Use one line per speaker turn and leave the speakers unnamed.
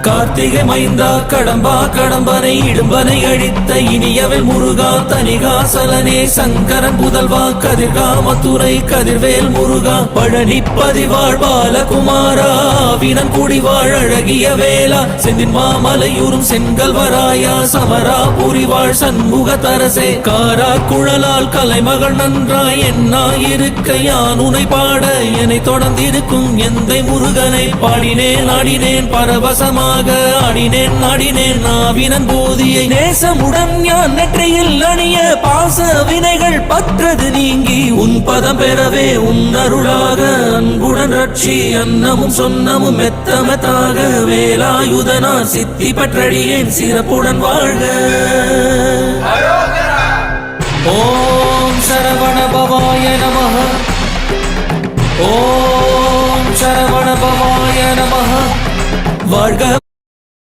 கார்த்திகை மைந்தா கடம்பா கடம்பனை இடும்பனை அழித்த இனியவள் முருகா தனிகாசலனே சங்கரன் புதல்வா கதிர்கா மத்துரை கதிர்வேல் முருகா பழனி பதிவாழ் பாலகுமாரா வினன் குடிவாழ் அழகிய வேளா செந்தின் மாமலையூரும் செங்கல்வராயா சமரா புரிவாழ் சண்முக தரசே காரா குழலால் கலைமகள் நன்றாய் என்னாயிருக்க யான் உனை பாட என்னை தொடர்ந்திருக்கும் எந்தை முருகனை பாடினேன் ஆடினேன் பரவசமாக ஆடினேன் ஆடினேன் நாவினன் போதியை நேசமுடன் ஞான் நெற்றியில் அணிய பாச வினைகள் பற்றது நீங்கி உன் பதம் பெறவே உன் அருளாக அன்புடன் ரட்சி அன்னமும் சொன்னமும் மெத்தமெத்தாக வேலாயுதனா சித்தி பற்றடியேன் சிறப்புடன் வாழ்க. ஓம் சரவண பவாய நமஹ. ஓம் சரவண பவாய நமஹ. வாழ்க.